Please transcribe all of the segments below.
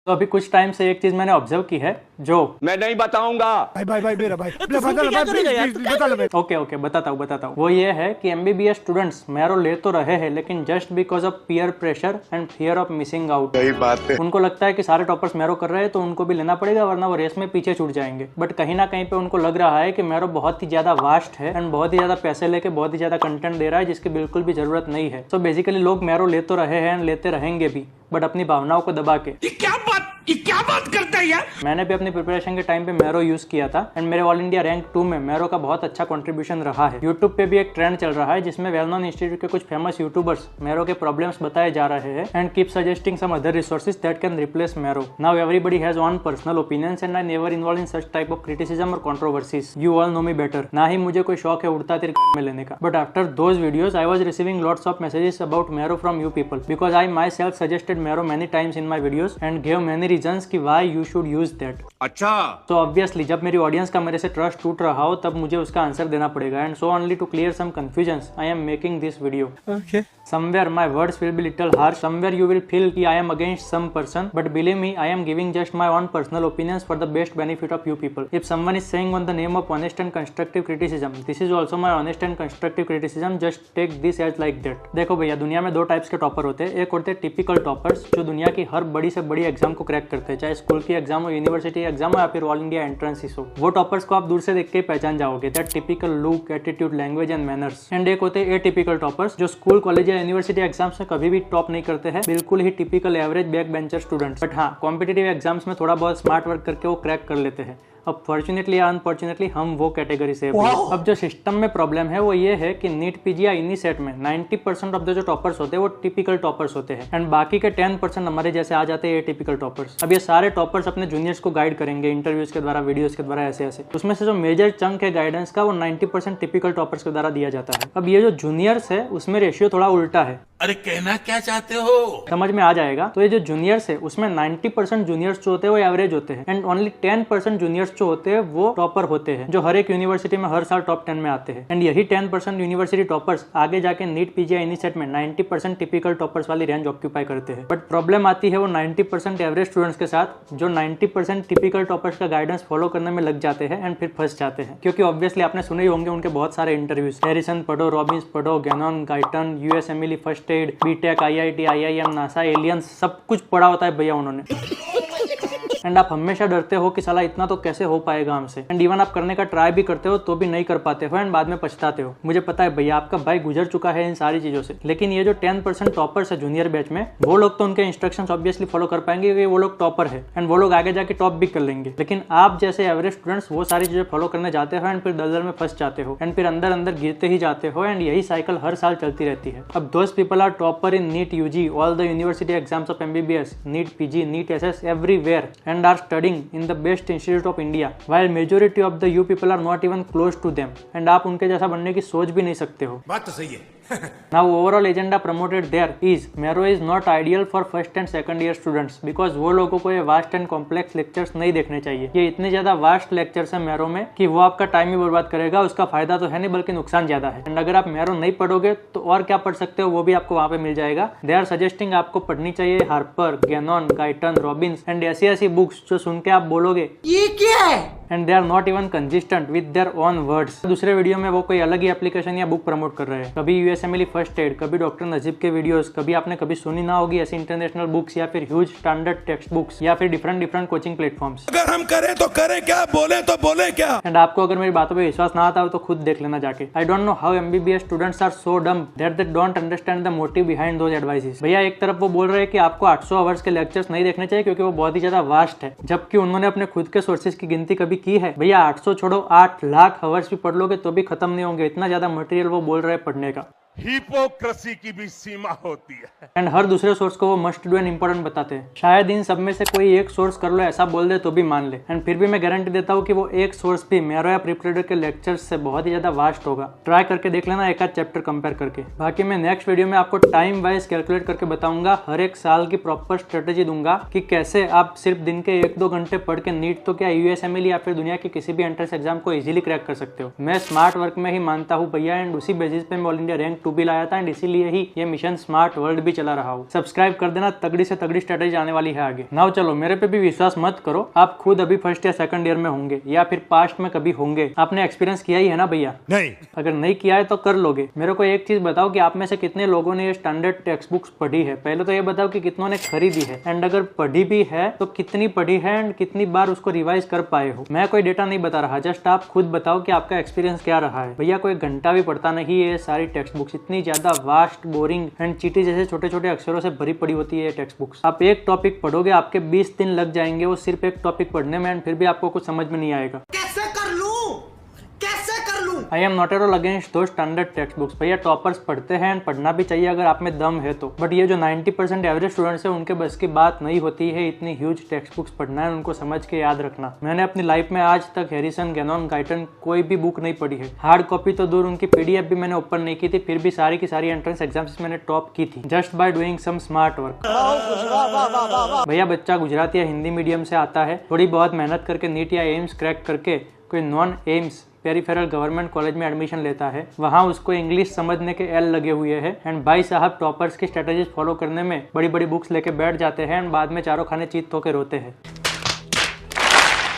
तो अभी कुछ टाइम से एक चीज मैंने ऑब्जर्व की है जो मैं नहीं बताऊंगा। भाई मेरा भाई बता ओके बताता हूँ वो ये है कि एमबीबीएस स्टूडेंट्स मैरो ले तो रहे हैं लेकिन just because of peer pressure and fear of missing out. सही बात है। उनको लगता है कि सारे टॉपर्स मैरो कर रहे हैं तो उनको भी लेना पड़ेगा वरना वो रेस में पीछे छूट जाएंगे। बट कहीं ना कहीं पे उनको लग रहा है कि मैरो बहुत ही ज्यादा वास्ट है एंड बहुत ही ज्यादा पैसे लेके बहुत ही ज्यादा कंटेंट दे रहा है जिसकी बिल्कुल भी जरूरत नहीं है। तो बेसिकली लोग मैरो ले तो रहे हैं एंड लेते रहेंगे भी बट अपनी भावनाओं को दबा के। ये क्या बात करता है यार। मैंने भी अपनी प्रिपरेशन के टाइम पे मैरो यूज किया था एंड मेरे ऑल इंडिया रैंक 2 में मैरो का बहुत अच्छा कंट्रीब्यूशन रहा है। यूट्यूब पे भी एक ट्रेंड चल रहा है जिसमें वेल नोन इंस्टीट्यूट के कुछ फेमस यूट्यूबर्स मैरो के प्रॉब्लम्स बताए जा रहे हैं and keep suggesting some other resources that can replace Marrow. Now everybody has own personal opinions and I never involve in such type of criticism और controversies. You all know me better. ना ही मुझे कोई शौक है उड़ता तीर में लेने का। But after those videos I was receiving lots of messages about marrow from you people because I my self suggested marrow many times in my videos and give many reasons कि why you should use that। अच्छा। तो obviously जब मेरी audience का मेरे से trust टूट रहा हो तब मुझे उसका आंसर देना पड़ेगा and so only to clear some confusions I am making this video. Okay. Somewhere my words will be little harsh. Somewhere you will feel कि I am against some person. But believe me, I am giving just my own personal opinions for the best benefit of you people. If someone is saying on the name of honest and constructive criticism, this is also my honest and constructive criticism. Just take this as like that. देखो भैया दुनिया में दो types के topper होते हैं। एक होते हैं टिपिकल टॉपर्स जो दुनिया की हर बड़ी से बड़ी एग्जाम को क्रैक करते हैं, चाहे स्कूल की एग्जाम हो, यूनिवर्सिटी एग्जाम हो या फिर ऑल इंडिया एंट्रेंस हो। वो टॉपर्स को आप दूर से देख के पहचान जाओगे। That typical look, attitude, language and manners. And एक होते हैं एटिपिकल टॉपर्स जो स्कूल, कॉलेज या यूनिवर्सिटी एग्जाम में कभी भी टॉप नहीं करते हैं, बिल्कुल ही typical average back bencher students. But हाँ, कॉम्पिटिटिव एग्जाम्स में थोड़ा बहुत स्मार्ट वर्क करके वो क्रैक कर लेते हैं। अब फॉर्चुनेटली या अनफॉर्चुनेटली हम वो कैटेगरी से हैं। अब जो सिस्टम में प्रॉब्लम है वो ये है कि नीट पीजी या इन्हीं सेट में 90% ऑफ द जो टॉपर्स होते हैं वो टिपिकल टॉपर्स होते हैं एंड बाकी के 10% हमारे जैसे आ जाते हैं ये टिपिकल टॉपर्स। अब ये सारे टॉपर्स अपने जूनियर्स को गाइड करेंगे इंटरव्यूज के द्वारा, वीडियोस के द्वारा, ऐसे ऐसे। उसमें से जो मेजर चंक है गाइडेंस का वो 90% टिपिकल टॉपर्स के द्वारा दिया जाता है। अब ये जो जूनियर्स है उसमें रेशियो थोड़ा उल्टा है। अरे कहना क्या चाहते हो समझ में आ जाएगा। तो ये जो जूनियर्स है उसमें 90% जूनियर्स जो होते हैं वो एवरेज होते हैं एंड ओनली 10% जूनियर्स जो होते हैं वो टॉपर होते हैं, जो हर एक यूनिवर्सिटी में हर साल टॉप 10 में आते हैं। एंड यही 10% यूनिवर्सिटी टॉपर्स आगे जाके नीट पीजी या इन्हीं सेट में 90% टिपिकल टॉपर्स वाली रेंज ऑक्यूपाई करते हैं। बट प्रॉब्लम आती है वो 90% एवरेज स्टूडेंट्स के साथ जो 90% टिपिकल टॉपर्स का गाइडेंस फॉलो करने में लग जाते हैं एंड फिर फंस जाते हैं। क्योंकि ऑब्वियसली आपने सुने ही होंगे उनके बहुत सारे इंटरव्यूज। हैरिसन पढ़ो, रॉबिन्स पढ़ो, Ganong, Guyton, USMLE first aid, BTech, IIT, IIM, NASA, aliens, सब कुछ पढ़ा होता है भैया उन्होंने। एंड आप हमेशा डरते हो कि साला इतना तो कैसे हो पाएगा हमसे। एंड इवन आप करने का ट्राई भी करते हो तो भी नहीं कर पाते हो एंड बाद में पछताते हो। मुझे पता है भैया आपका भाई गुजर चुका है इन सारी चीजों से। लेकिन ये जो 10% टॉपर्स है जूनियर बैच में, वो लोग तो उनके इंस्ट्रक्शंस ऑब्वियसली फॉलो कर पाएंगे क्योंकि वो लोग टॉपर है एंड वो लोग आगे जाके टॉप भी कर लेंगे। लेकिन आप जैसे एवरेज स्टूडेंट्स वो सारी चीजें फॉलो करने जाते हो एंड फिर दलदल में फंस जाते हो एंड फिर अंदर अंदर गिरते ही जाते हो एंड यही साइकिल हर साल चलती रहती है। अब those people are topper in NEET UG, all the university exams of MBBS, NEET PG, NEET SS, everywhere and are studying in the best institute of India, while majority of the you people are not even close to them, and आप उनके जैसा बनने की सोच भी नहीं सकते हो। बात तो सही है। Now overall agenda promoted there is Mero is not ideal for first and second year students because वो लोगों को ये vast and complex lectures नहीं देखने चाहिए। ये इतने ज्यादा vast lectures है Mero में कि वो आपका टाइम ही बर्बाद करेगा, उसका फायदा तो है नहीं बल्कि नुकसान ज्यादा है। एंड अगर आप Mero नहीं पढ़ोगे तो और क्या पढ़ सकते हो वो भी आपको वहाँ पे मिल जाएगा। दे आर सजेस्टिंग आपको पढ़नी चाहिए Harper, Gannon, Guyton, Robins and ऐसी ऐसी बुक्स जो सुन के आप बोलोगे ये क्या है and they are not even consistent with their own words. दूसरे वीडियो में वो कोई अलग ही एप्लीकेशन या बुक प्रमोट कर रहे हैं, कभी यूएसएमएलई फर्स्ट एड, कभी डॉक्टर नजीब के वीडियोस, कभी आपने कभी सुनी ना होगी ऐसी इंटरनेशनल बुक्स या फिर ह्यूज स्टैंडर्ड टेक्स्ट बुक्स या फिर डिफरेंट कोचिंग प्लेटफॉर्म्स। अगर हम करें तो करें क्या, बोले तो बोले क्या। एंड आपको अगर मेरी बातों पे विश्वास ना आता हो तो खुद देख लेना जाके। I don't know how MBBS students are so dumb that they don't understand the motive behind those advices. भैया एक तरफ वो बोल रहे हैं कि आपको 800 आवर्स के लेक्चर्स नहीं देखने चाहिए क्योंकि वो बहुत ही ज्यादा वास्ट है, जबकि उन्होंने अपने खुद के सोर्सेज की गिनती कभी की है? भैया 800 छोड़ो 8 लाख आवर्स भी पढ़ लोगे तो भी खत्म नहीं होंगे, इतना ज्यादा मटेरियल वो बोल रहे हैं पढ़ने का। हिपोक्रेसी की भी सीमा होती है। एंड हर दूसरे सोर्स को वो मस्ट डू एंड इम्पोर्टेंट बताते हैं। शायद इन सब में से कोई एक सोर्स कर लो ऐसा बोल दे तो भी मान ले, एंड फिर भी मैं गारंटी देता हूँ कि वो एक सोर्स भी मेरो या प्रिपरेटर के लेक्चर्स से बहुत ही ज्यादा वास्ट होगा। ट्राई करके देख लेना एक आध चैप्टर कंपेयर करके। बाकी मैं नेक्स्ट वीडियो में आपको टाइम वाइज कैलकुलेट करके बताऊंगा, हर एक साल की प्रॉपर स्ट्रेटेजी दूंगा कि कैसे आप सिर्फ दिन के 1-2 घंटे पढ़ के नीट तो क्या यूएसएमएलई या फिर दुनिया के किसी भी एंट्रेंस एग्जाम को इजीली क्रैक कर सकते हो। मैं स्मार्ट वर्क में ही मानता हूँ भैया एंड उसी बेसिस पे मैं ऑल इंडिया रैंक 2 भी लाया था एंड इसीलिए ही ये मिशन स्मार्ट वर्ल्ड भी चला रहा हूँ। सब्सक्राइब कर देना, तगड़ी से तगड़ी स्ट्रेटेजी आने वाली है आगे। नाउ चलो, मेरे पे भी विश्वास मत करो, आप खुद अभी फर्स्ट या सेकंड ईयर में होंगे या फिर पास्ट में कभी होंगे, आपने एक्सपीरियंस किया ही है ना भैया? नहीं। अगर नहीं किया है तो कर लोगे। मेरे को एक चीज बताओ कि आप में से कितने लोगों ने ये स्टैंडर्ड टेक्स्ट बुक्स पढ़ी है। पहले तो ये बताओ कि कितनों ने खरीदी है एंड अगर पढ़ी भी है तो कितनी पढ़ी है एंड कितनी बार उसको रिवाइज कर पाए हो। मैं कोई डेटा नहीं बता रहा, जस्ट आप खुद बताओ कि आपका एक्सपीरियंस क्या रहा है। भैया कोई घंटा भी पढ़ता नहीं है ये सारी टेक्स्ट बुक्स, इतनी ज्यादा वास्ट, बोरिंग एंड चीटी जैसे छोटे छोटे अक्षरों से भरी पड़ी होती है ये टेक्स्ट बुक्स। आप एक टॉपिक पढ़ोगे, आपके 20 दिन लग जाएंगे वो सिर्फ एक टॉपिक पढ़ने में एंड फिर भी आपको कुछ समझ में नहीं आएगा। I am not at all against दो स्टैंडर्ड टेक्स्ट बुक्स। भैया टॉपर्स पढ़ते हैं एंड पढ़ना भी चाहिए अगर आप में दम है तो, बट ये जो 90% एवरेज स्टूडेंट्स है उनके बस की बात नहीं होती है इतनी ह्यूज टेक्स्ट बुक्स पढ़ना है, उनको समझ के याद रखना। मैंने अपनी लाइफ में आज तक हैरिसन, गैनन, गाइटन कोई भी बुक नहीं पढ़ी है। हार्ड कॉपी तो दूर, उनकी PDF भी मैंने ओपन नहीं की थी, फिर भी सारी की सारी एंट्रेंस एग्जाम्स मैंने टॉप की थी just by doing some smart work. भैया बच्चा गुजराती या हिंदी मीडियम से आता है, थोड़ी बहुत मेहनत करके नीट या एम्स क्रैक करके कोई non AIIMS peripheral government college में एडमिशन लेता है, वहाँ उसको इंग्लिश समझने के एल लगे हुए हैं एंड भाई साहब टॉपर्स की स्ट्रेटेजीज फॉलो करने में बड़ी बड़ी बुक्स लेके बैठ जाते हैं एंड बाद में चारों खाने चीत होकर रोते हैं।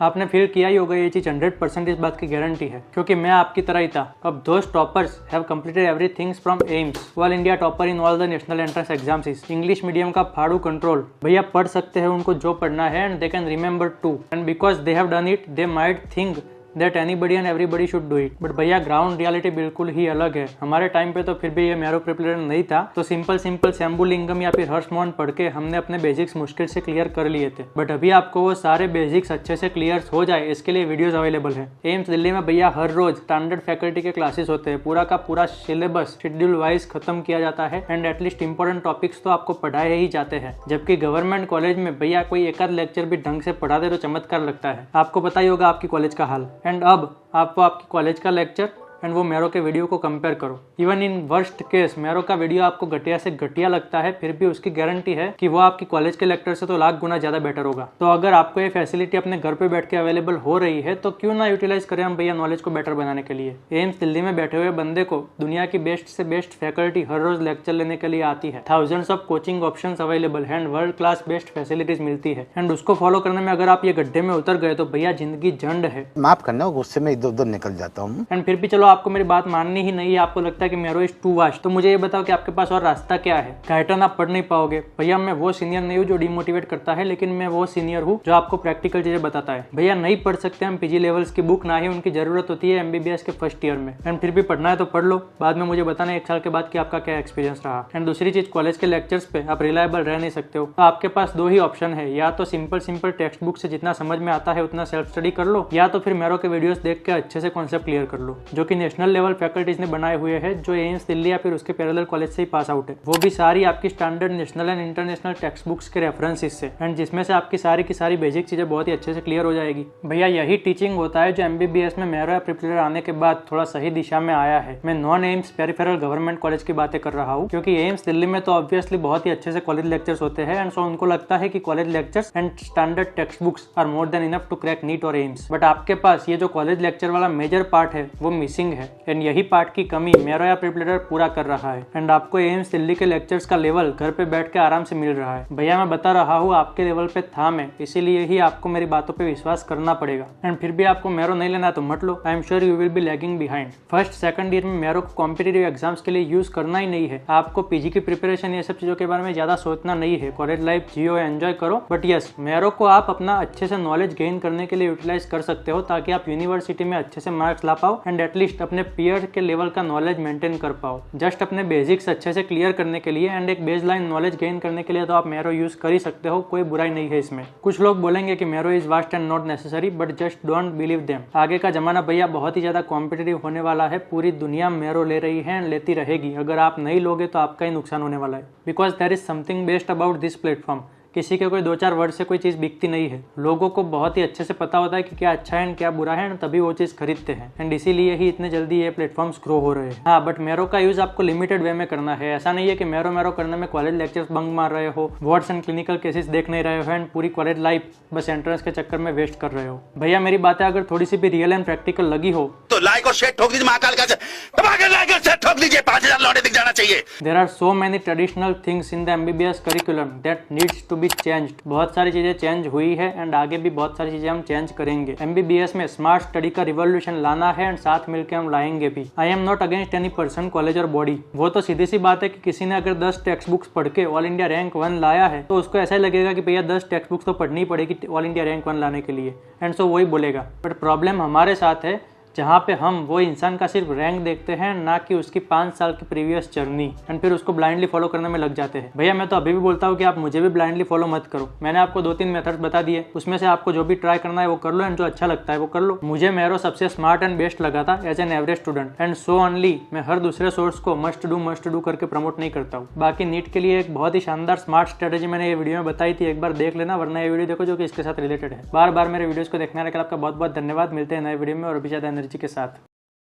आपने फील किया ही होगा ये चीज 100% इस बात की गारंटी है, क्योंकि मैं आपकी तरह ही था। अब दोस्त toppers have completed everything from AIIMS, all India topper in all the national entrance exams is English medium का फाड़ू कंट्रोल। भैया पढ़ सकते हैं उनको जो पढ़ना है and they can remember too, and because they have done it they might think that anybody and everybody should do it. But भैया ग्राउंड रियलिटी बिल्कुल ही अलग है। हमारे टाइम पे तो फिर भी ये मैरो प्रिपरेटर नहीं था, तो सिंपल शंभुलिंगम या फिर हर्षमोहन पढ़ के हमने अपने बेसिक्स मुश्किल से क्लियर कर लिए थे। बट अभी आपको वो सारे बेसिक्स अच्छे से क्लियर हो जाए इसके लिए वीडियोस अवेलेबल है। एम्स दिल्ली में भैया हर रोज स्टैंडर्ड फैकल्टी के क्लासेस होते हैं, पूरा का पूरा सिलेबस शेड्यूल वाइज खत्म किया जाता है एंड एटलीस्ट इंपॉर्टेंट टॉपिक्स तो आपको पढ़ाए ही जाते हैं। जबकि गवर्नमेंट कॉलेज में भैया कोई एक आध लेक्चर भी ढंग से पढ़ा दे तो चमत्कार लगता है। आपको पता ही होगा आपकी कॉलेज का हाल। एंड अब आपको आपकी कॉलेज का लेक्चर एंड वो मैरो के वीडियो को कंपेयर करो। Even in worst case marrow का वीडियो आपको घटिया से घटिया लगता है, फिर भी उसकी गारंटी है कि वो आपकी कॉलेज के लेक्चर से तो लाख गुना ज्यादा बेटर होगा। तो अगर आपको ये फैसिलिटी अपने घर पे बैठ के अवेलेबल हो रही है तो क्यों ना यूटिलाइज करें हम भैया नॉलेज को बेटर बनाने के लिए। एम्स दिल्ली में बैठे हुए बंदे को दुनिया की बेस्ट से बेस्ट फैकल्टी हर रोज लेक्चर लेने के लिए आती है, thousands of coaching options available है and world class best facilities मिलती है एंड उसको फॉलो करने में अगर आप ये गड्ढे में उतर गए तो भैया जिंदगी झंड है। माफ करना, गुस्से में इधर उधर निकल जाता हूँ। एंड फिर भी चलो आपको मेरी बात माननी ही नहीं है, आपको लगता है कि मैरो इज टू वास्ट, तो मुझे ये बताओ कि आपके पास और रास्ता क्या है। गाइटन आप पढ़ नहीं पाओगे भैया, मैं वो सीनियर नहीं हूँ जो डिमोटिवेट करता है, लेकिन मैं वो सीनियर हूँ जो आपको प्रैक्टिकल चीजें बताता है। भैया नहीं पढ़ सकते हम PG लेवल्स की बुक, ना ही उनकी जरूरत होती है MBBS के फर्स्ट ईयर में। एंड फिर भी पढ़ना है तो पढ़ लो, बाद में मुझे बताना 1 साल के बाद कि आपका क्या एक्सपीरियंस रहा। एंड दूसरी चीज, कॉलेज के लेक्चर्स पे आप रिलायबल रह नहीं सकते हो, तो आपके पास 2 ही ऑप्शन है, या तो सिंपल टेक्स्ट बुक से जितना समझ में आता है उतना सेल्फ स्टडी कर लो, या तो फिर मैरो के वीडियोस देख के अच्छे से कॉन्सेप्ट क्लियर कर लो, जो कि नेशनल लेवल फैकल्टीज ने बनाए हुए हैं, जो एम्स दिल्ली या फिर उसके पैरेलल कॉलेज से ही पास आउट है। वो भी सारी आपकी standard national and international text books के रेफरेंसेस से, एंड जिसमें से आपकी सारी की सारी बेसिक चीजें बहुत ही अच्छे से क्लियर हो जाएगी। भैया यही टीचिंग होता है जो MBBS में मैरो प्रिपरेटर आने के बाद थोड़ा सही दिशा में आया है। मैं non AIIMS peripheral government college की बातें कर रहा हूँ, क्योंकि एम्स दिल्ली में तो ऑब्वियसली बहुत ही अच्छे से कॉलेज लेक्चर्स होते हैं एंड सो उनको लगता है कि college lectures and standard text books are more than enough to crack NEET और एम्स। बट आपके पास ये जो कॉलेज लेक्चर वाला मेजर पार्ट है वो मिसिंग है, एंड यही पार्ट की कमी मैरो प्रिपरेटर पूरा कर रहा है। एंड आपको एम्स दिल्ली के लेक्चर्स का लेवल घर पे बैठ के आराम से मिल रहा है। भैया मैं बता रहा हूँ आपके लेवल पे था मैं, इसीलिए ही आपको मेरी बातों पे विश्वास करना पड़ेगा। एंड फिर भी आपको मैरो नहीं लेना तो मत लो, I am sure you will be lagging behind. First second year में मैरो को कॉम्पिटिटिव एग्जाम्स के लिए यूज करना ही नहीं है, आपको PG की प्रिपरेशन ये सब चीजों के बारे में ज्यादा सोचना नहीं है। कॉलेज लाइफ जियो, एंजॉय करो, बट यस मैरो को आप अपना अच्छे से नॉलेज गेन करने के लिए यूटिलाइज कर सकते हो, ताकि आप यूनिवर्सिटी में अच्छे से मार्क्स ला पाओ एंड एटलीस्ट अपने पीयर के लेवल का नॉलेज मेंटेन कर पाओ। जस्ट अपने बेसिक्स अच्छे से क्लियर करने के लिए एंड एक बेसलाइन नॉलेज गेन करने के लिए तो आप मैरो यूज कर ही सकते हो, कोई बुराई नहीं है इसमें। कुछ लोग बोलेंगे कि marrow is vast and not necessary, but just don't believe them. आगे का जमाना भैया बहुत ही ज्यादा कॉम्पिटिटिव होने वाला है, पूरी दुनिया मैरो ले रही है एंड लेती रहेगी। अगर आप नहीं लोगे तो आपका ही नुकसान होने वाला है, because there is something best about this platform किसी के कोई 2-4 वर्ड से कोई चीज बिकती नहीं है। लोगों को बहुत ही अच्छे से पता होता है कि क्या अच्छा है क्या बुरा है, तभी वो चीज खरीदते हैं। एंड इसीलिए ही इतने जल्दी ये प्लेटफॉर्म्स ग्रो हो रहे हैं। हाँ, बट मेरो का यूज आपको लिमिटेड वे में करना है। ऐसा नहीं है कि मेरो करने में कॉलेज लेक्चर्स बंक मार रहे हो, वार्ड्स एंड क्लिनिकल केसेस देख नहीं रहे हो एंड पूरी कॉलेज लाइफ बस एंट्रेंस के चक्कर में वेस्ट कर रहे हो। भैया मेरी बातें अगर थोड़ी सी भी रियल एंड प्रैक्टिकल लगी हो तो लाइक और शेयर ठोक दीजिए, महाकाल का लाइक और शेयर ठोक दीजिए, 5000 लौटे दिख जाना चाहिए। There are so many traditional things in the MBBS curriculum that needs to be changed। बहुत सारी चीजें चेंज हुई है एंड आगे भी बहुत सारी चीजें हम चेंज करेंगे। MBBS में स्मार्ट स्टडी का रिवॉल्यूशन लाना है एंड साथ मिलकर हम लाएंगे भी। I am not against any person, college और बॉडी। वो तो सीधी सी बात है कि किसी ने अगर 10 टेक्स्ट बुक्स पढ़ के ऑल इंडिया रैंक 1 लाया है तो उसको ऐसा ही लगेगा कि भैया 10 टेक्स्ट बुक्स तो पढ़नी पड़ेगी ऑल इंडिया रैंक 1 लाने के लिए, एंड सो वही बोलेगा। बट प्रॉब्लम हमारे साथ है जहाँ पे हम वो इंसान का सिर्फ रैंक देखते हैं, ना कि उसकी 5 साल की प्रीवियस जर्नी, एंड फिर उसको ब्लाइंडली फॉलो करने में लग जाते हैं। भैया मैं तो अभी भी बोलता हूँ कि आप मुझे भी ब्लाइंडली फॉलो मत करो। मैंने आपको 2-3 मेथड्स बता दिए, उसमें से आपको जो भी ट्राई करना है वो कर लो एंड जो अच्छा लगता है वो कर लो। मुझे मेरो सबसे स्मार्ट एंड बेस्ट लगा था as an average student, and so only. मैं हर दूसरे सोर्स को मस्ट डू करके प्रमोट नहीं करता हूँ। बाकी नीट के लिए एक बहुत ही शानदार स्मार्ट स्ट्रेटेजी मैंने ये वीडियो में बताई थी, एक बार देख लेना, वरना ये वीडियो देखो जो कि इसके साथ रिलेटेड है। बार बार मेरे वीडियोस को देखने के लिए आपका बहुत बहुत धन्यवाद। मिलते हैं नए वीडियो में और भी ज्यादा एनर्जी के साथ।